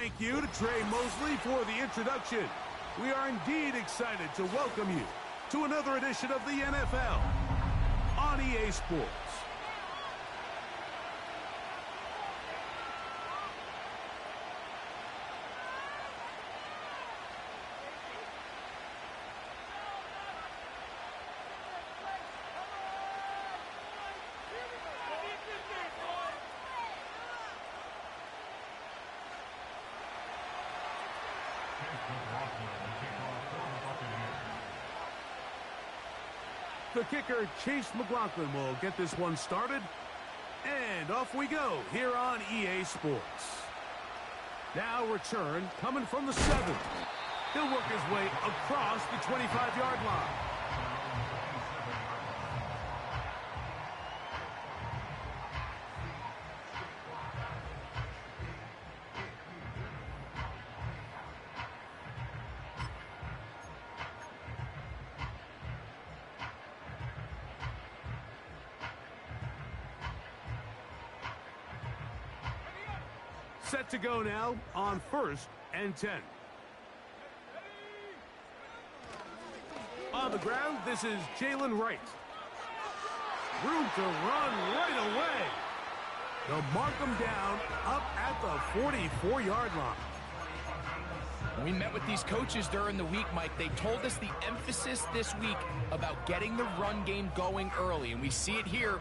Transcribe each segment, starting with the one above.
Thank you to Trey Mosley for the introduction. We are indeed excited to welcome you to another edition of the NFL on EA Sports. The kicker, Chase McLaughlin, will get this one started. And off we go here on EA Sports. Now return coming from the 7. He'll work his way across the 25-yard line. Set to go now on 1st and 10. On the ground, this is Jalen Wright. Room to run right away. They'll mark him down up at the 44-yard line. We met with these coaches during the week, Mike. They told us the emphasis this week about getting the run game going early, and we see it here.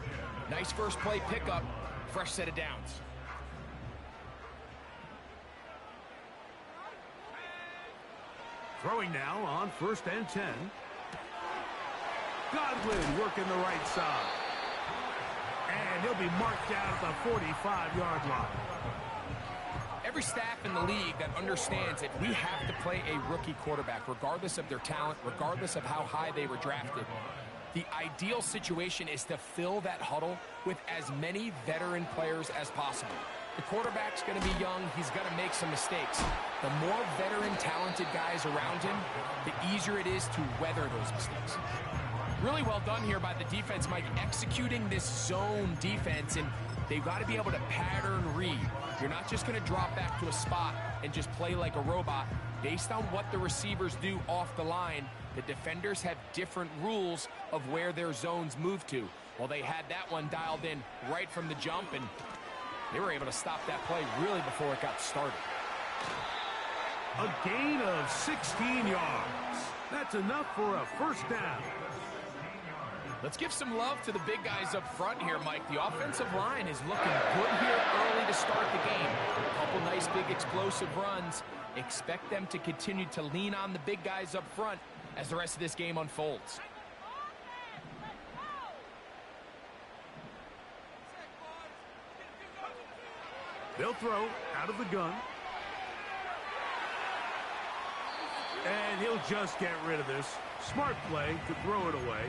Nice first play pickup, fresh set of downs. Throwing now on 1st and 10. Godwin working the right side. And he'll be marked down at the 45-yard line. Every staff in the league that understands that we have to play a rookie quarterback, regardless of their talent, regardless of how high they were drafted. The ideal situation is to fill that huddle with as many veteran players as possible. The quarterback's going to be young. He's going to make some mistakes. The more veteran, talented guys around him, the easier it is to weather those mistakes. Really well done here by the defense, Mike, executing this zone defense, and they've got to be able to pattern read. You're not just going to drop back to a spot and just play like a robot. Based on what the receivers do off the line, the defenders have different rules of where their zones move to. Well, they had that one dialed in right from the jump, and they were able to stop that play really before it got started. A gain of 16 yards. That's enough for a first down. Let's give some love to the big guys up front here, Mike. The offensive line is looking good here early to start the game. A couple nice big explosive runs. Expect them to continue to lean on the big guys up front as the rest of this game unfolds. They'll throw out of the gun. And he'll just get rid of this. Smart play to throw it away.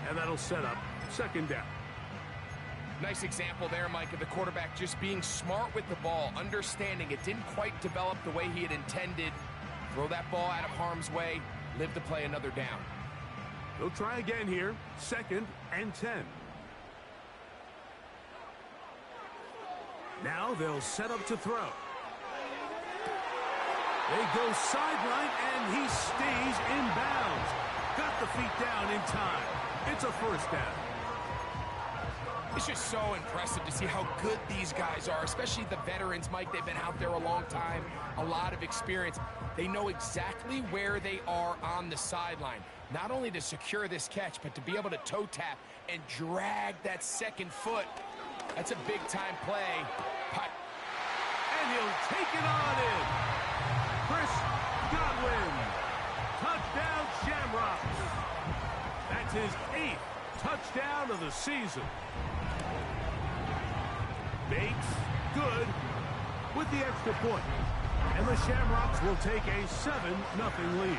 And that'll set up 2nd down. Nice example there, Mike, of the quarterback just being smart with the ball, understanding it didn't quite develop the way he had intended. Throw that ball out of harm's way, live to play another down. They'll try again here. 2nd and 10. Now they'll set up to throw. They go sideline, and he stays in bounds. Got the feet down in time. It's a first down. It's just so impressive to see how good these guys are, especially the veterans, Mike. They've been out there a long time, a lot of experience. They know exactly where they are on the sideline. Not only to secure this catch, but to be able to toe tap and drag that 2nd foot. That's a big-time play. And he'll take it on in. Chris Godwin. Touchdown, Shamrocks. That's his 8th touchdown of the season. Bates, good, with the extra point. And the Shamrocks will take a 7-0 lead.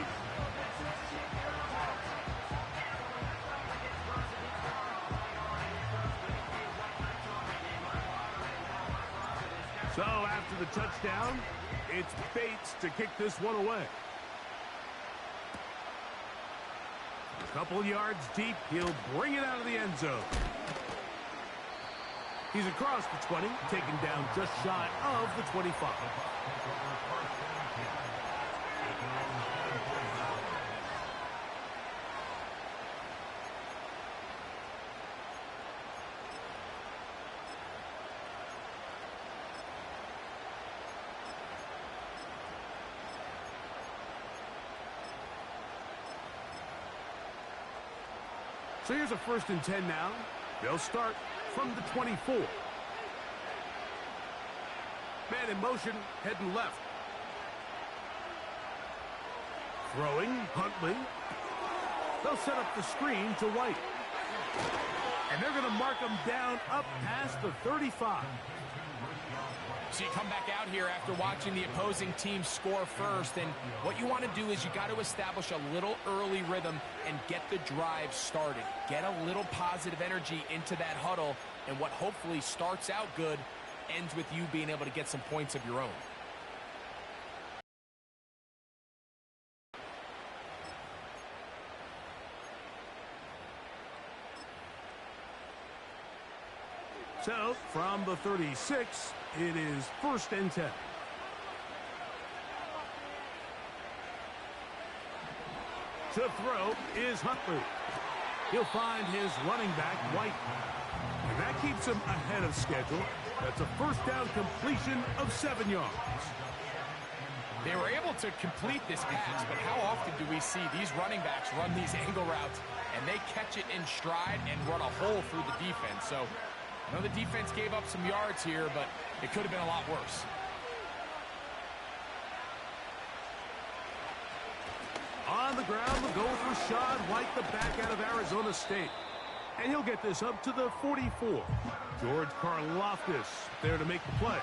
So after the touchdown, it's Bates to kick this one away. A couple yards deep, he'll bring it out of the end zone. He's across the 20, taken down just shy of the 25. So here's a 1st and 10 now. They'll start from the 24. Man in motion, heading left. Throwing, Huntley. They'll set up the screen to White. And they're going to mark him down up past the 35. So you come back out here after watching the opposing team score first, and what you want to do is you got to establish a little early rhythm and get the drive started. Get a little positive energy into that huddle, and what hopefully starts out good ends with you being able to get some points of your own. So, from the 36, it is 1st and 10. To throw is Huntley. He'll find his running back, White. And that keeps him ahead of schedule. That's a 1st down completion of 7 yards. They were able to complete this pass, but how often do we see these running backs run these angle routes and they catch it in stride and run a hole through the defense? So I know the defense gave up some yards here, but it could have been a lot worse. On the ground, we'll go with Rashad White, the back out of Arizona State. And he'll get this up to the 44. George Karlaftis there to make the play.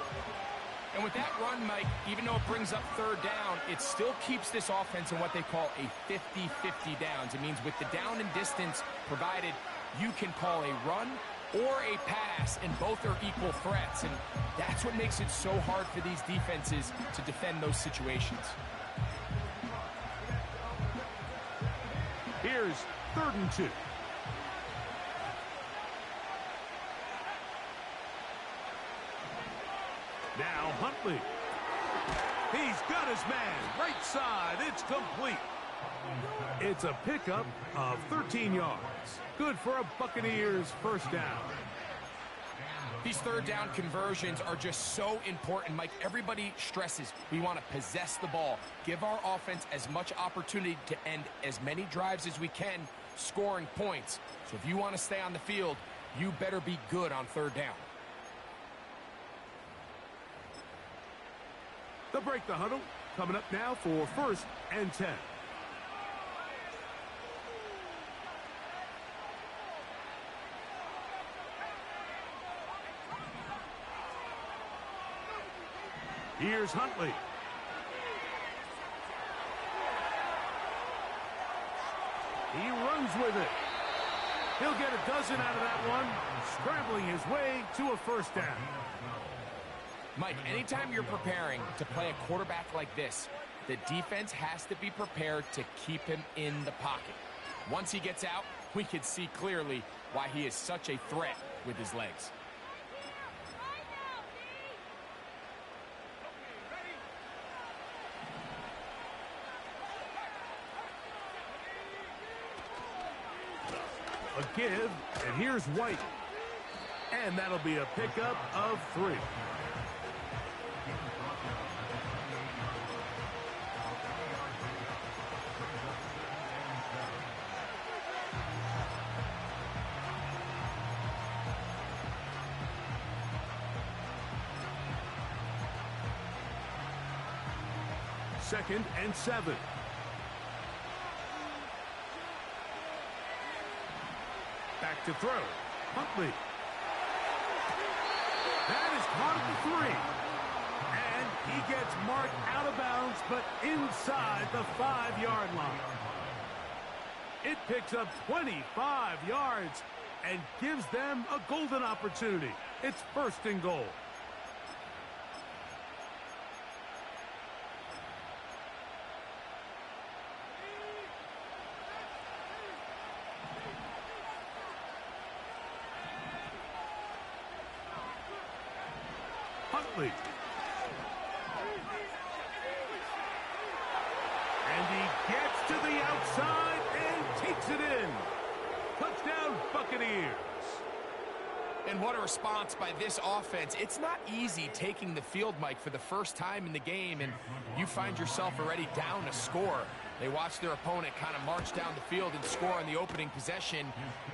And with that run, Mike, even though it brings up 3rd down, it still keeps this offense in what they call a 50-50 downs. It means with the down and distance provided, you can call a run or a pass, and both are equal threats. And that's what makes it so hard for these defenses to defend those situations. Here's 3rd and 2. Now Huntley. He's got his man. Right side. It's complete. It's a pickup of 13 yards. Good for a Buccaneers 1st down. These 3rd down conversions are just so important, Mike. Everybody stresses we want to possess the ball, give our offense as much opportunity to end as many drives as we can, scoring points. So if you want to stay on the field, you better be good on 3rd down. They'll break the huddle. Coming up now for 1st and 10. Here's Huntley. He runs with it. He'll get a dozen out of that one, scrambling his way to a 1st down. Mike, anytime you're preparing to play a quarterback like this, the defense has to be prepared to keep him in the pocket. Once he gets out, we can see clearly why he is such a threat with his legs. A give, and here's White. And that'll be a pickup of 3. Second and 7. Back to throw. Huntley. That is caught at the 3. And he gets marked out of bounds, but inside the 5-yard line. It picks up 25 yards and gives them a golden opportunity. It's 1st and goal. shortly. And he gets to the outside and takes it in. Touchdown, Buccaneers. And what a response by this offense. It's not easy taking the field, Mike, for the first time in the game, and you find yourself already down a score. They watch their opponent kind of march down the field and score on the opening possession,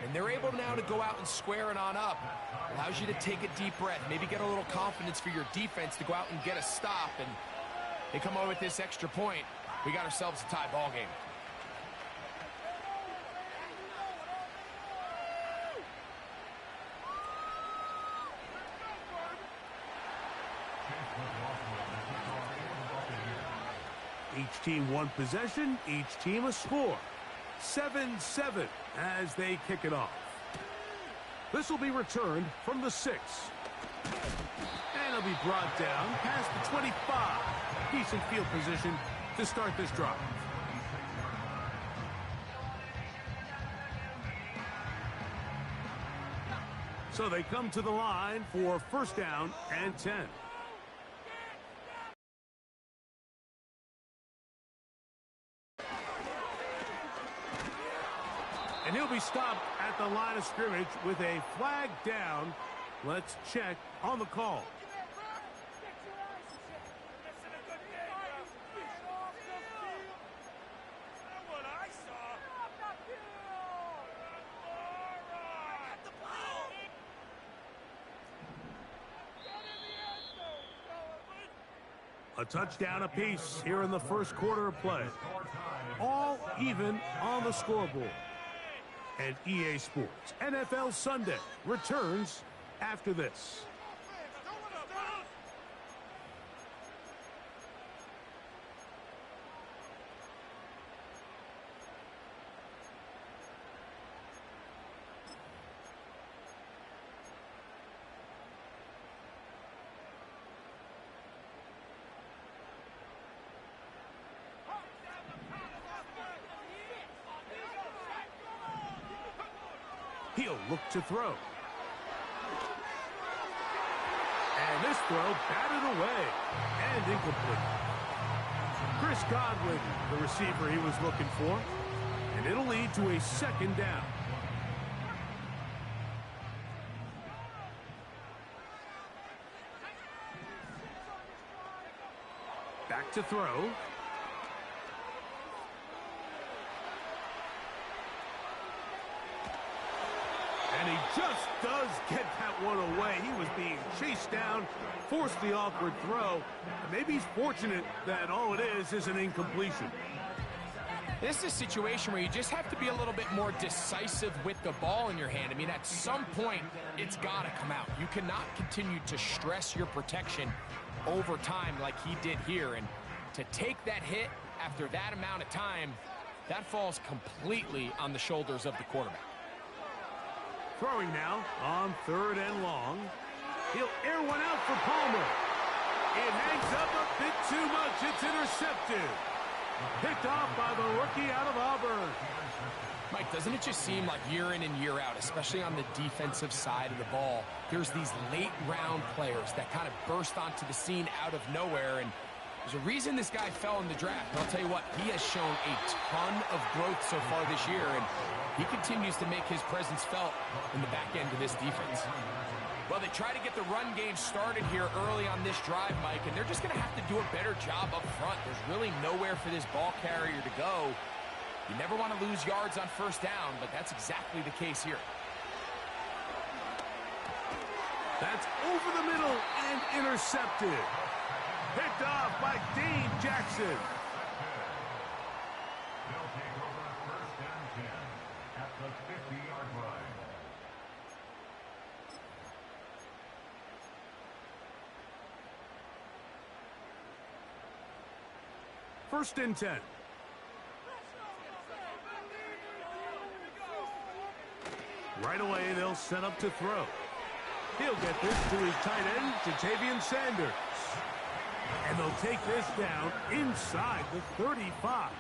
and they're able now to go out and square it on up. Allows you to take a deep breath, maybe get a little confidence for your defense to go out and get a stop, and they come away with this extra point. We got ourselves a tie ball game. Each team one possession, each team a score. 7-7 as they kick it off. This will be returned from the 6. And it'll be brought down past the 25. Decent field position to start this drive. So they come to the line for first down and 10. And he'll be stopped at the line of scrimmage with a flag down. Let's check on the call. A touchdown apiece here in the first quarter of play. All even on the scoreboard. And EA Sports NFL Sunday returns after this. He'll look to throw. And this throw batted away and incomplete. Chris Godwin, the receiver he was looking for. And it'll lead to a second down. Back to throw. And he just does get that one away. He was being chased down, forced the awkward throw. And maybe he's fortunate that all it is an incompletion. This is a situation where you just have to be a little bit more decisive with the ball in your hand. I mean, at some point, it's got to come out. You cannot continue to stress your protection over time like he did here. And to take that hit after that amount of time, that falls completely on the shoulders of the quarterback. Throwing now on 3rd and long. He'll air one out for Palmer. It hangs up a bit too much. It's intercepted. Picked off by the rookie out of Auburn. Mike, doesn't it just seem like year in and year out, especially on the defensive side of the ball, there's these late round players that kind of burst onto the scene out of nowhere, and there's a reason this guy fell in the draft. And I'll tell you what, he has shown a ton of growth so far this year, and he continues to make his presence felt in the back end of this defense. Well, they try to get the run game started here early on this drive, Mike, and they're just going to have to do a better job up front. There's really nowhere for this ball carrier to go. You never want to lose yards on first down, but that's exactly the case here. That's over the middle and intercepted. Picked off by Dane Jackson. They'll take over first and 10 at the 50-yard line. First and 10. Right away, they'll set up to throw. He'll get this to his tight end, Jatavian Sanders. And they'll take this down inside the 35.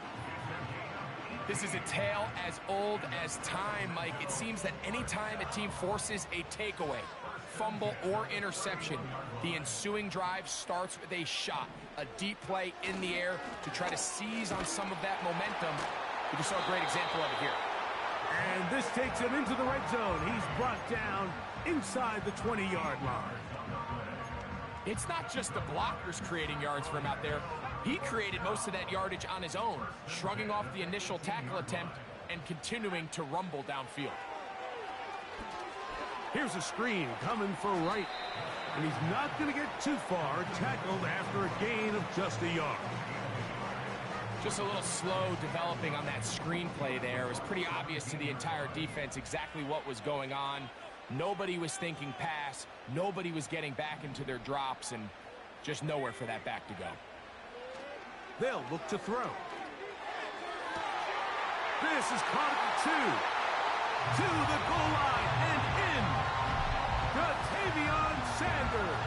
This is a tale as old as time, Mike. It seems that anytime a team forces a takeaway, fumble or interception, the ensuing drive starts with a shot, a deep play in the air to try to seize on some of that momentum. We just saw a great example of it here. And this takes him into the red zone. He's brought down inside the 20-yard line. It's not just the blockers creating yards for him out there. He created most of that yardage on his own, shrugging off the initial tackle attempt and continuing to rumble downfield. Here's a screen coming for Wright. And he's not going to get too far, tackled after a gain of just a yard. Just a little slow developing on that screenplay there. It was pretty obvious to the entire defense exactly what was going on. Nobody was thinking pass. Nobody was getting back into their drops, and just nowhere for that back to go. They'll look to throw. This is caught at the 2. To the goal line and in. Ja'Tavion Sanders.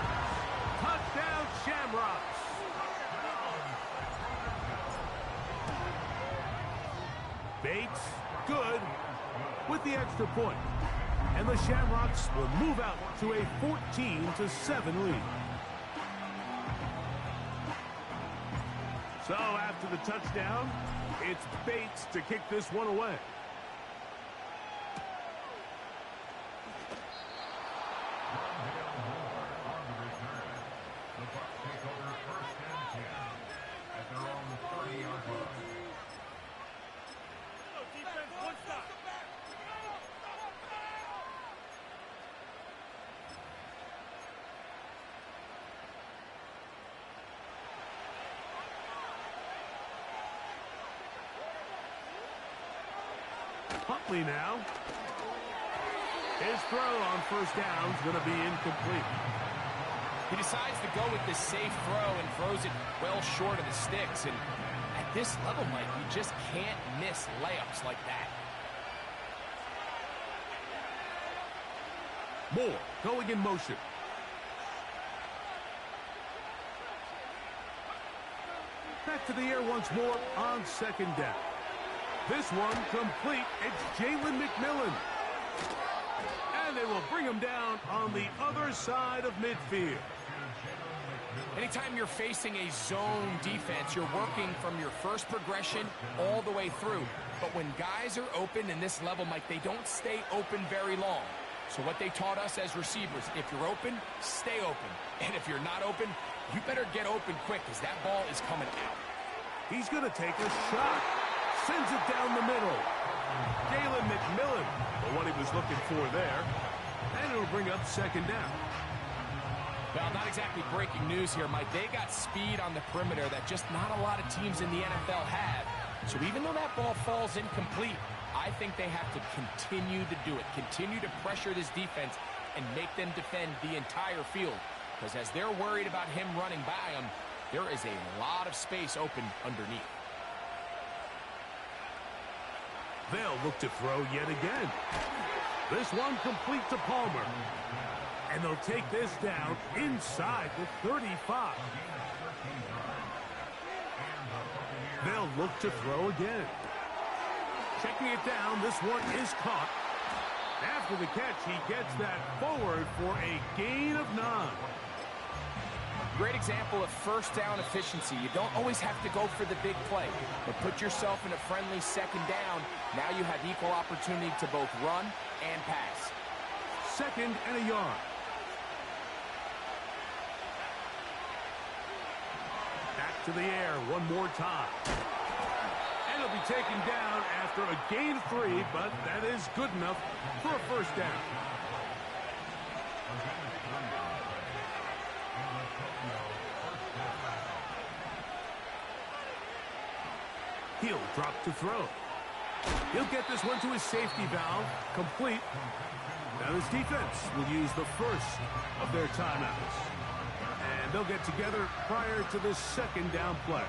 Touchdown, Shamrocks. Bates, good, with the extra point. And the Shamrocks will move out to a 14-7 lead. So after the touchdown, it's Bates to kick this one away. The Bucs take over first and 10 at their own 30-yard line. Huntley now. His throw on first down is going to be incomplete. He decides to go with this safe throw and throws it well short of the sticks. And at this level, Mike, you just can't miss layups like that. Moore going in motion. Back to the air once more on second down. This one complete. It's Jalen McMillan. And they will bring him down on the other side of midfield. Anytime you're facing a zone defense, you're working from your first progression all the way through. But when guys are open in this level, Mike, they don't stay open very long. So what they taught us as receivers, if you're open, stay open. And if you're not open, you better get open quick because that ball is coming out. He's going to take a shot. Sends it down the middle. Jalen McMillan, what he was looking for there. And it'll bring up second down. Well, not exactly breaking news here, Mike. They got speed on the perimeter that just not a lot of teams in the NFL have. So even though that ball falls incomplete, I think they have to continue to do it. Continue to pressure this defense and make them defend the entire field. Because as they're worried about him running by them, there is a lot of space open underneath. They'll look to throw yet again. This one complete to Palmer. And they'll take this down inside the 35. They'll look to throw again. Checking it down, this one is caught. After the catch, he gets that forward for a gain of 9. Great example of first down efficiency. You don't always have to go for the big play, but put yourself in a friendly second down. Now you have equal opportunity to both run and pass. Second and a yard. Back to the air one more time. And it'll be taken down after a gain of 3, but that is good enough for a first down. He'll drop to throw. He'll get this one to his safety valve, complete. Now his defense will use the first of their timeouts. And they'll get together prior to this second down play.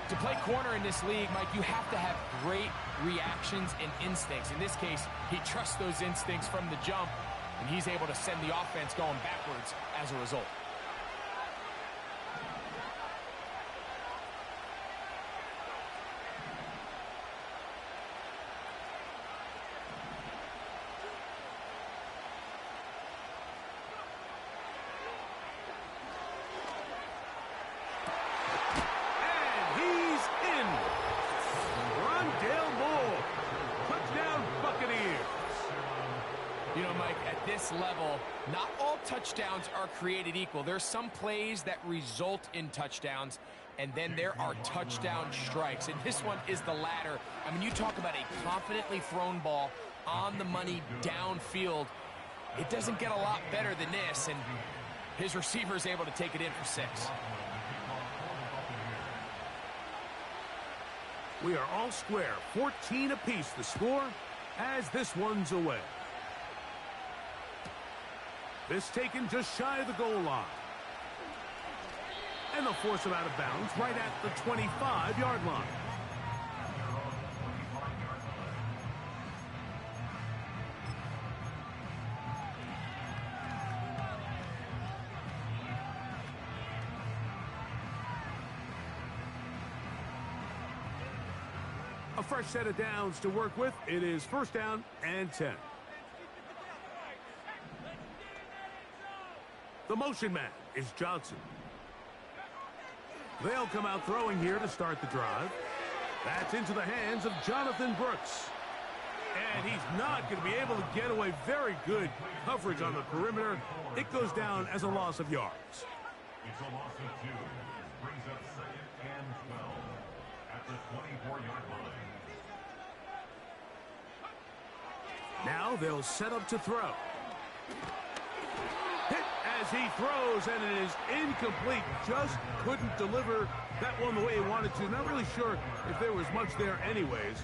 To play corner in this league, Mike, you have to have great reactions and instincts. In this case, he trusts those instincts from the jump, and he's able to send the offense going backwards as a result. this level, not all touchdowns are created equal. There's some plays that result in touchdowns, and then there are touchdown strikes. And this one is the latter. I mean, you talk about a confidently thrown ball on the money downfield. It doesn't get a lot better than this, and his receiver is able to take it in for 6. We are all square, 14 apiece the score as this one's away. This taken just shy of the goal line. And they'll force him out of bounds right at the 25-yard line. A fresh set of downs to work with. It is 1st down and 10. The motion man is Johnson. They'll come out throwing here to start the drive. That's into the hands of Jonathan Brooks. And he's not going to be able to get away. Very good coverage on the perimeter. It goes down as a loss of yards. It's a loss of 2. Brings up 2nd and 12 at the 24-yard line. Now they'll set up to throw. Hit as he throws, and it is incomplete. Just couldn't deliver that one the way he wanted to. Not really sure if there was much there anyways.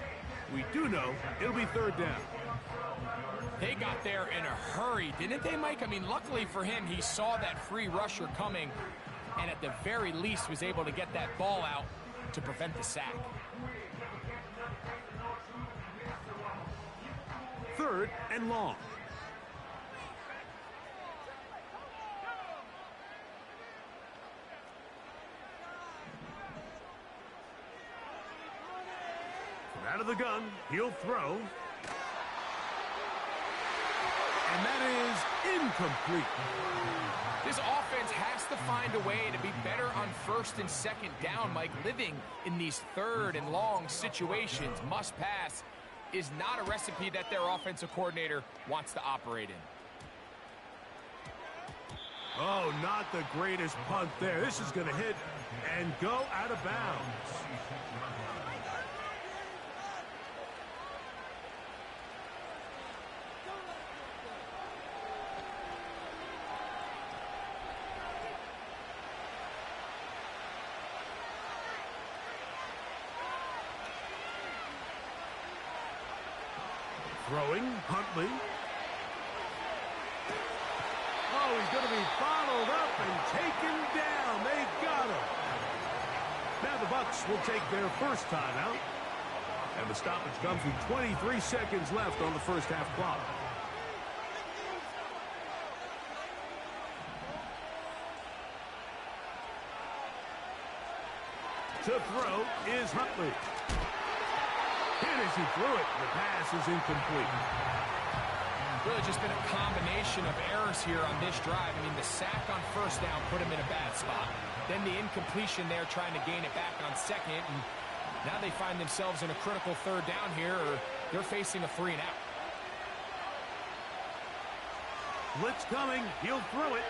We do know it'll be 3rd down. They got there in a hurry, didn't they, Mike? I mean, luckily for him, he saw that free rusher coming, and at the very least was able to get that ball out to prevent the sack. 3rd and long. Out of the gun, he'll throw. And that is incomplete. This offense has to find a way to be better on 1st and 2nd down, Mike. Living in these 3rd and long situations, must pass, is not a recipe that their offensive coordinator wants to operate in. Oh, not the greatest punt there. This is going to hit and go out of bounds. Throwing, Huntley. Oh, he's going to be followed up and taken down. They've got him. Now the Bucs will take their first timeout. And the stoppage comes with 23 seconds left on the first half clock. To throw is Huntley. And as he threw it, the pass is incomplete. Really just been a combination of errors here on this drive. I mean, the sack on 1st down put him in a bad spot. Then the incompletion there trying to gain it back on 2nd. And now they find themselves in a critical 3rd down here, or they're facing a 3 and out. Blitz coming. He'll throw it.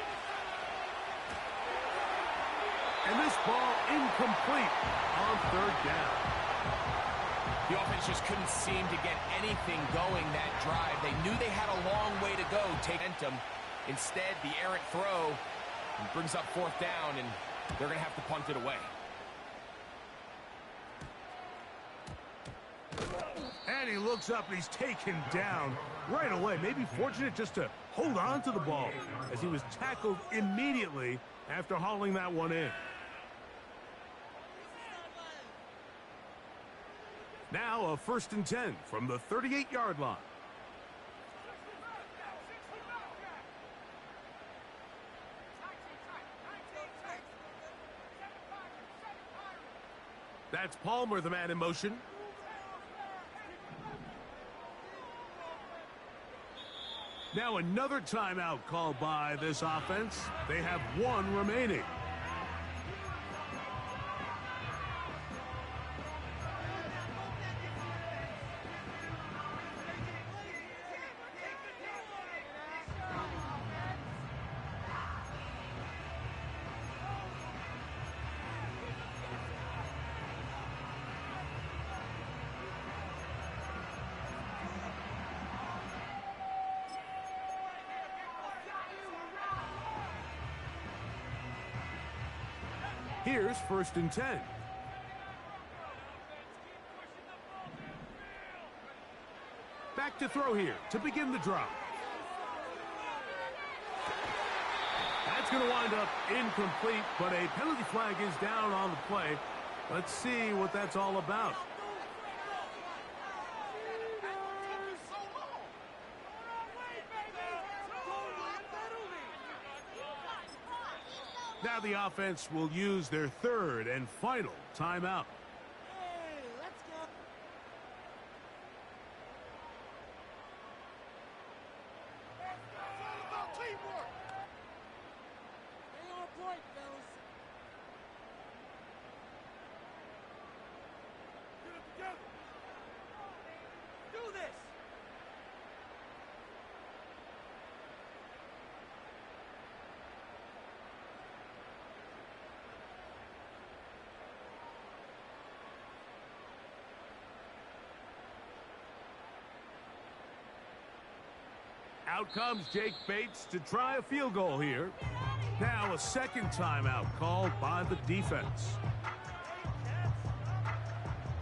And this ball incomplete on 3rd down. The offense just couldn't seem to get anything going that drive. They knew they had a long way to go. Take momentum. Instead, the errant throw brings up 4th down, and they're going to have to punt it away. And he looks up, and he's taken down right away. Maybe fortunate just to hold on to the ball as he was tackled immediately after hauling that one in. Now a 1st and 10 from the 38-yard line. That's Palmer, the man in motion. Now another timeout called by this offense. They have 1 remaining. Here's 1st and 10. Back to throw here to begin the drive. That's going to wind up incomplete, but a penalty flag is down on the play. Let's see what that's all about. Now the offense will use their 3rd and final timeout. Out comes Jake Bates to try a field goal here. Now a 2nd timeout called by the defense.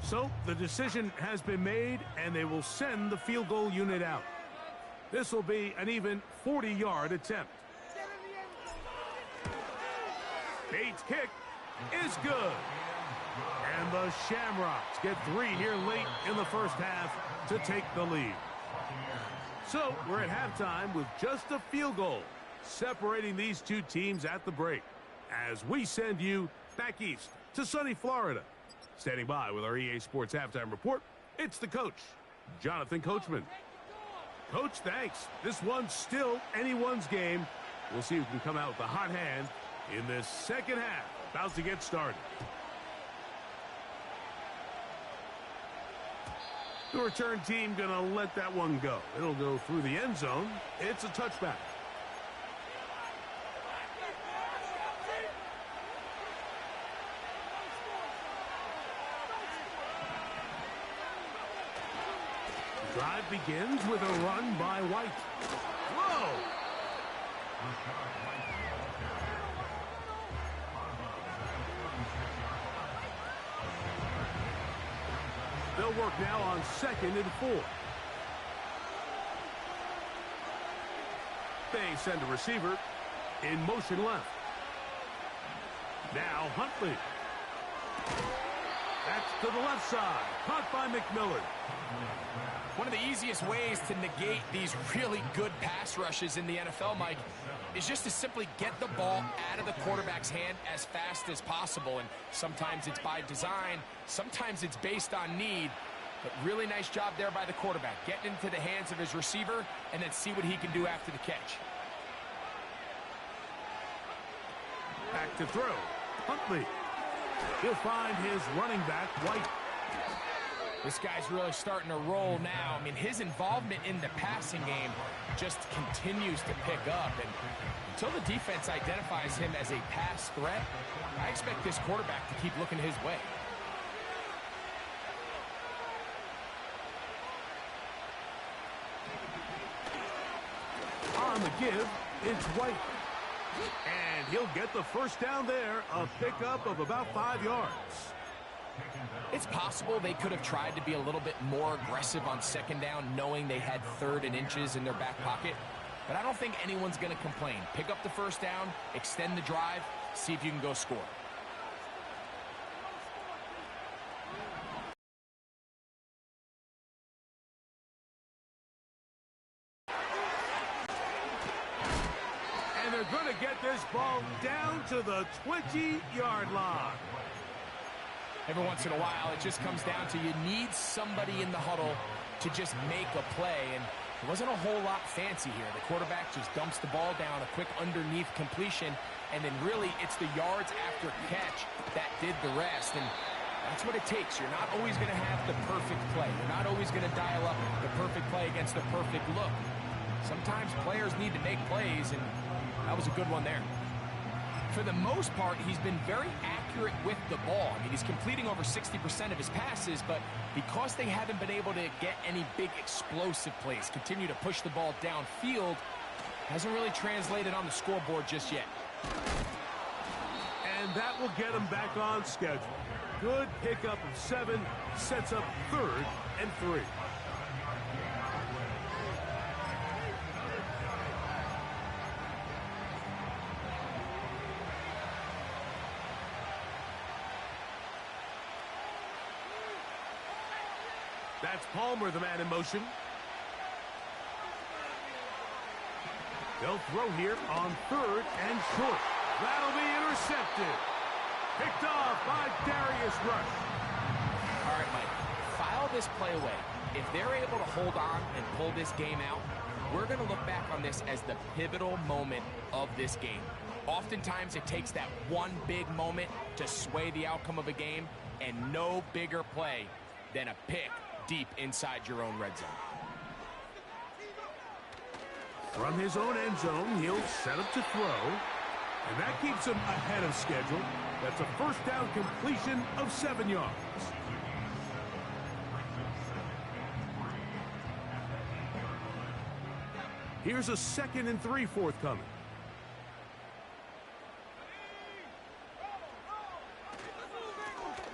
So the decision has been made, and they will send the field goal unit out. This will be an even 40-yard attempt. Bates' kick is good. And the Shamrocks get 3 here late in the 1st half to take the lead. So we're at halftime with just a field goal separating these two teams at the break, as we send you back east to sunny Florida. Standing by with our EA Sports halftime report, it's the coach, Jonathan Coachman. Coach, thanks. This one's still anyone's game. We'll see who can come out with a hot hand in this 2nd half. About to get started. The return team going to let that one go. It'll go through the end zone. It's a touchback. The drive begins with a run by White. Whoa! They'll work now on 2nd and 4. They send a receiver in motion left. Now Huntley. That's to the left side. Caught by McMillan. One of the easiest ways to negate these really good pass rushes in the NFL, Mike, is just to simply get the ball out of the quarterback's hand as fast as possible. And sometimes it's by design, sometimes it's based on need. But really nice job there by the quarterback, getting into the hands of his receiver and then see what he can do after the catch. Back to throw. Huntley. He'll find his running back, White. This guy's really starting to roll now. I mean, his involvement in the passing game just continues to pick up. And until the defense identifies him as a pass threat, I expect this quarterback to keep looking his way. On the give, it's White. And he'll get the first down there, a pickup of about 5 yards. It's possible they could have tried to be a little bit more aggressive on 2nd down, knowing they had 3rd and inches in their back pocket. But I don't think anyone's going to complain. Pick up the first down, extend the drive, see if you can go score. And they're going to get this ball down to the 20-yard line. Every once in a while, it just comes down to you need somebody in the huddle to just make a play. And there wasn't a whole lot fancy here. The quarterback just dumps the ball down, a quick underneath completion, and then really it's the yards after catch that did the rest. And that's what it takes. You're not always going to have the perfect play. You're not always going to dial up the perfect play against the perfect look. Sometimes players need to make plays, and that was a good one there. For the most part, he's been very accurate with the ball. I mean, he's completing over 60% of his passes, but because they haven't been able to get any big explosive plays, continue to push the ball downfield, hasn't really translated on the scoreboard just yet. And And that will get him back on schedule. Good pickup of 7, sets up 3rd and 3. That's Palmer, the man in motion. They'll throw here on 3rd and short. That'll be intercepted. Picked off by Darius Rush. All right, Mike, file this play away. If they're able to hold on and pull this game out, we're going to look back on this as the pivotal moment of this game. Oftentimes, it takes that one big moment to sway the outcome of a game, and no bigger play than a pick deep inside your own red zone. From his own end zone, he'll set up to throw, and that keeps him ahead of schedule. That's a first down completion of 7 yards. Here's a 2nd and 3 forthcoming.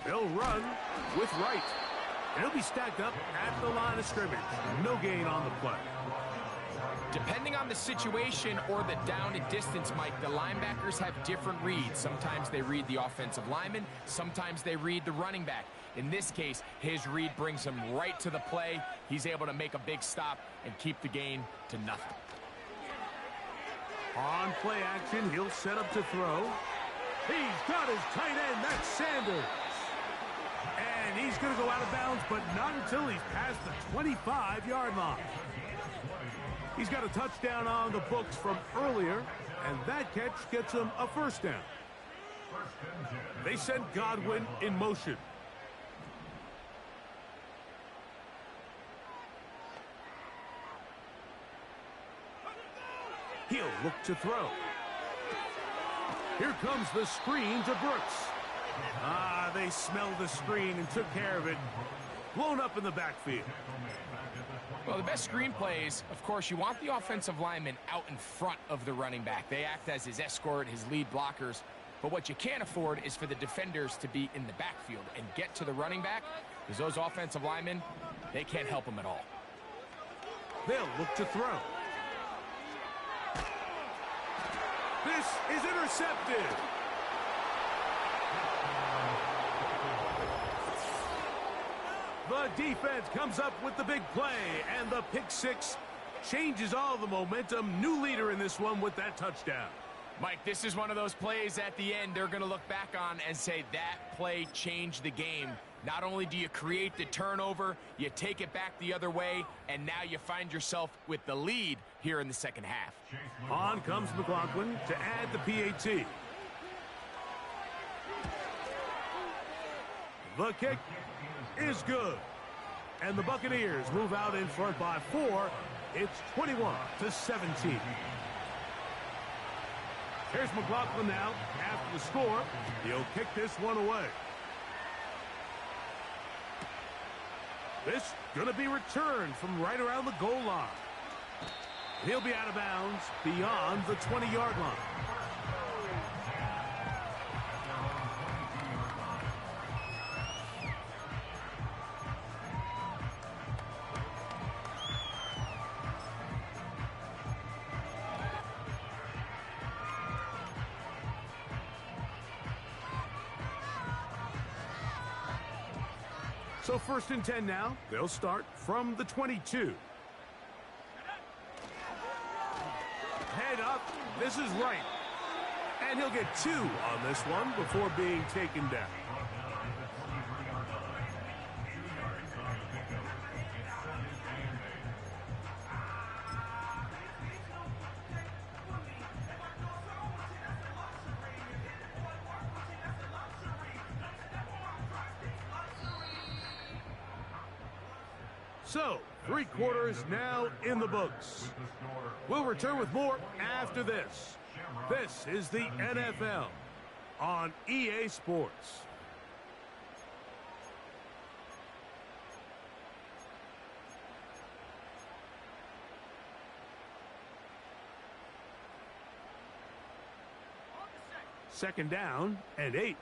They'll run with Wright. And he'll be stacked up at the line of scrimmage. No gain on the play. Depending on the situation or the down and distance, Mike, the linebackers have different reads. Sometimes they read the offensive lineman. Sometimes they read the running back. In this case, his read brings him right to the play. He's able to make a big stop and keep the gain to nothing. On play action, he'll set up to throw. He's got his tight end. That's Sanders. And he's going to go out of bounds, but not until he's past the 25-yard line. He's got a touchdown on the books from earlier, and that catch gets him a first down. They send Godwin in motion. He'll look to throw. Here comes the screen to Brooks. They smelled the screen and took care of it. Blown up in the backfield. Well, the best screen plays, of course, you want the offensive lineman out in front of the running back. They act as his escort, his lead blockers. But what you can't afford is for the defenders to be in the backfield and get to the running back, because those offensive linemen, they can't help him at all. They'll look to throw. This is intercepted. The defense comes up with the big play, and the pick six changes all the momentum. New leader in this one with that touchdown. Mike, this is one of those plays at the end they're going to look back on and say that play changed the game. Not only do you create the turnover, you take it back the other way, and now you find yourself with the lead here in the second half. On comes McLaughlin to add the PAT. The kick is good. And the Buccaneers move out in front by 4. It's 21-17. Here's McLaughlin now after the score. He'll kick this one away. This going to be returned from right around the goal line. He'll be out of bounds beyond the 20-yard line. So 1st and 10 now. They'll start from the 22. Head up. This is right. And he'll get 2 on this one before being taken down. So, 3 quarters now in the books. We'll return with more after this. This is the NFL on EA Sports. Second down and 8.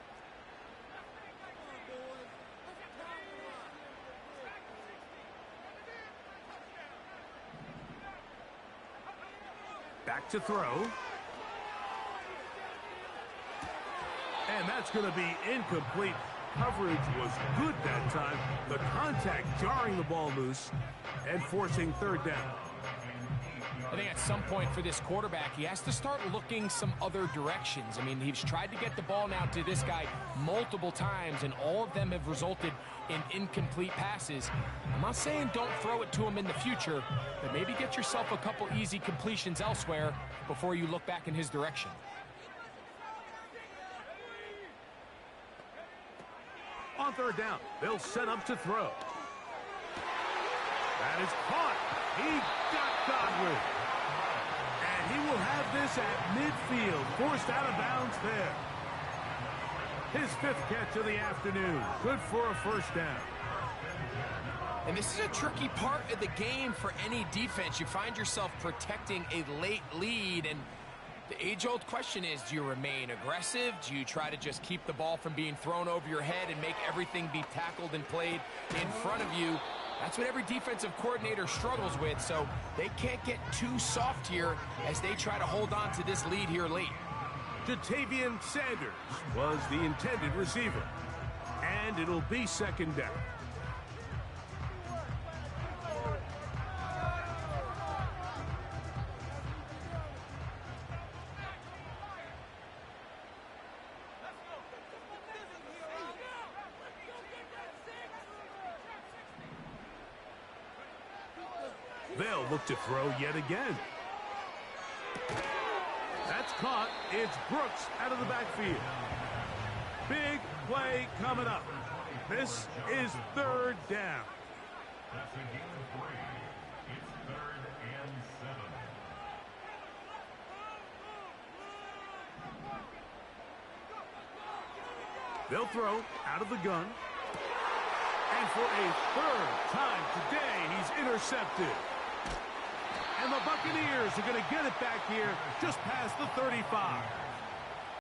Back to throw. And that's going to be incomplete. Coverage was good that time. The contact jarring the ball loose and forcing third down. I think at some point for this quarterback, he has to start looking some other directions. I mean, he's tried to get the ball now to this guy multiple times, and all of them have resulted in incomplete passes. I'm not saying don't throw it to him in the future, but maybe get yourself a couple easy completions elsewhere before you look back in his direction. On third down, they'll set up to throw. That is caught. He got Godwin. And he will have this at midfield, forced out of bounds there. His 5th catch of the afternoon. Good for a first down. And this is a tricky part of the game for any defense. You find yourself protecting a late lead, and the age-old question is, do you remain aggressive? Do you try to just keep the ball from being thrown over your head and make everything be tackled and played in front of you? That's what every defensive coordinator struggles with, so they can't get too soft here as they try to hold on to this lead here late. Jatavian Sanders was the intended receiver, and it'll be second down. They'll look to throw yet again. That's caught. It's Brooks out of the backfield. Big play coming up. This is third down. That's a gain of 3. It's 3rd and 7. They'll throw out of the gun. And for a 3rd time today, he's intercepted. And the Buccaneers are going to get it back here just past the 35.